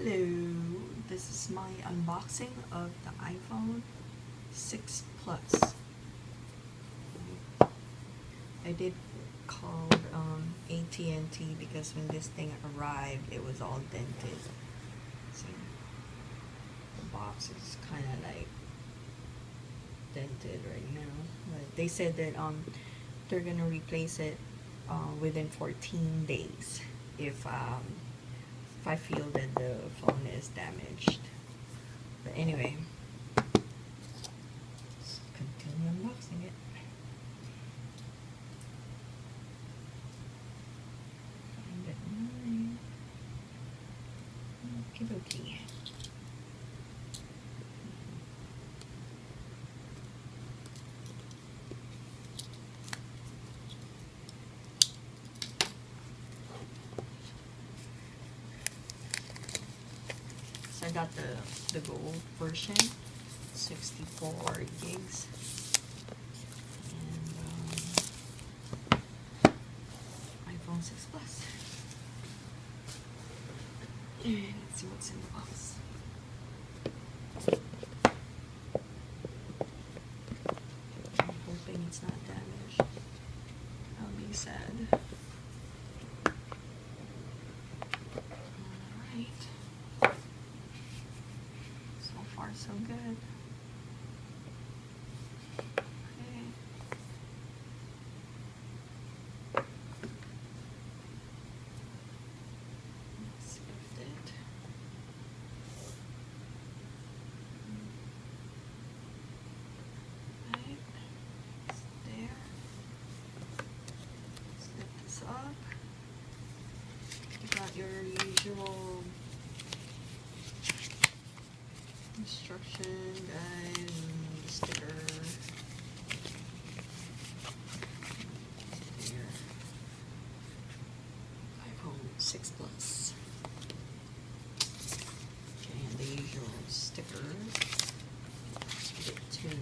Hello, this is my unboxing of the iPhone 6 Plus. I did call AT&T because when this thing arrived, it was all dented. See, the box is kind of like dented right now. But they said that they're gonna replace it within 14 days if I feel that the phone is damaged. But anyway, let's continue unboxing it. Find it online. Okie dokie. So I got the gold version, 64 gigs, and iPhone 6 Plus. And let's see what's in the box. I'm hoping it's not damaged. I'll be sad. So good. Okay. Let's lift it. Right. It's there. Let's lift this up. You got your usual instruction guide and the sticker. There. iPhone 6 Plus. Okay, and the usual stickers. Let's get two.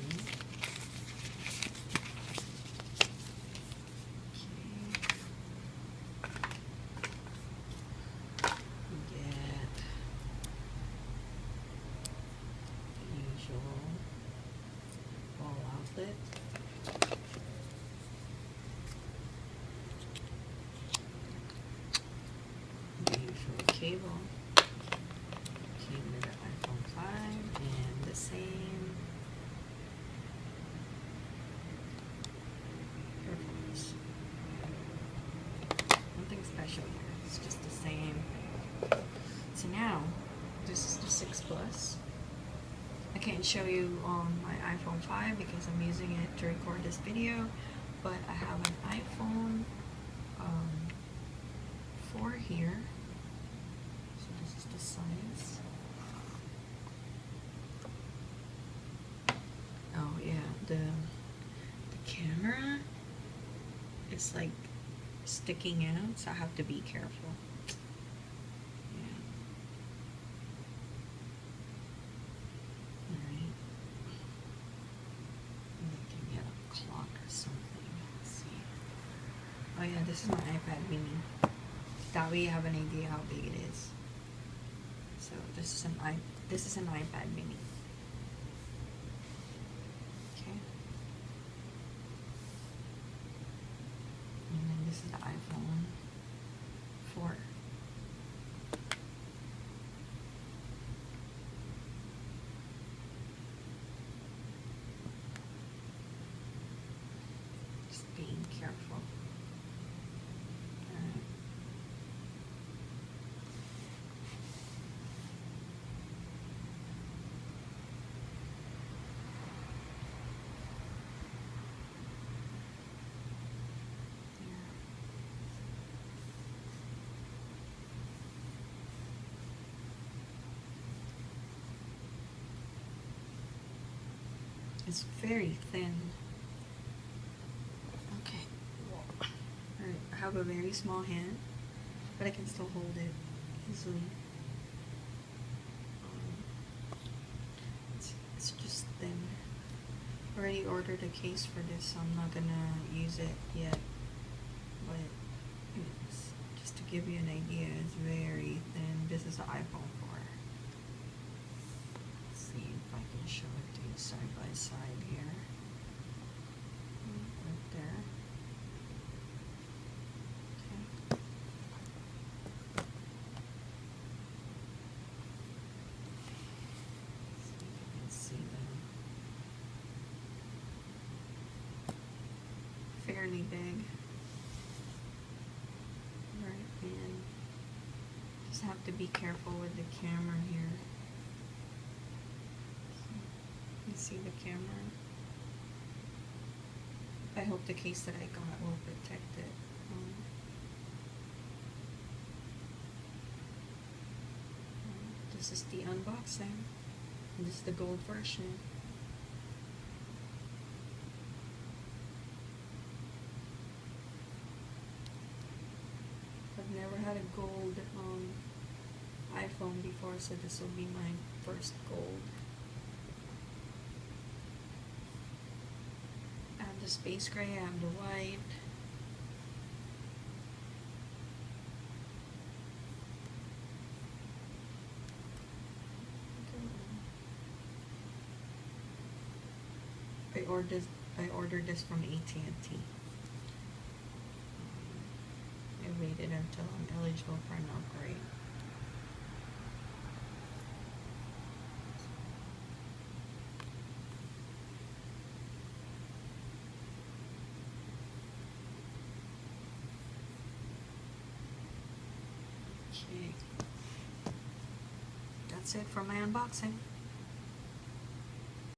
Wall outlet. The usual cable. Came with the iPhone 5 and the same earphones. Nothing special here. It's just the same. So now, this is the 6 Plus. I can't show you on my iPhone 5 because I'm using it to record this video, but I have an iPhone 4 here. So this is the size. Oh yeah, the camera is like sticking out, so I have to be careful. Oh yeah, this is my iPad mini. That way you have an idea how big it is. So this is an iPad mini. Okay. And then this is the iPhone 4. Just being careful. It's very thin. Okay. Alright, I have a very small hand, but I can still hold it easily. It's just thin. I already ordered a case for this, so I'm not gonna use it yet. But it's, just to give you an idea, it's very thin. This is the iPhone 4. can show it to you side by side here. Right there. Okay. See if you can see them. Fairly big. Right, and just have to be careful with the camera here. You see the camera? I hope the case that I got will protect it. This is the unboxing. This is the gold version. I've never had a gold iPhone before, so this will be my first gold. I have the space gray, I have the white. I ordered this from AT&T. I waited until I'm eligible for an upgrade. Okay. That's it for my unboxing.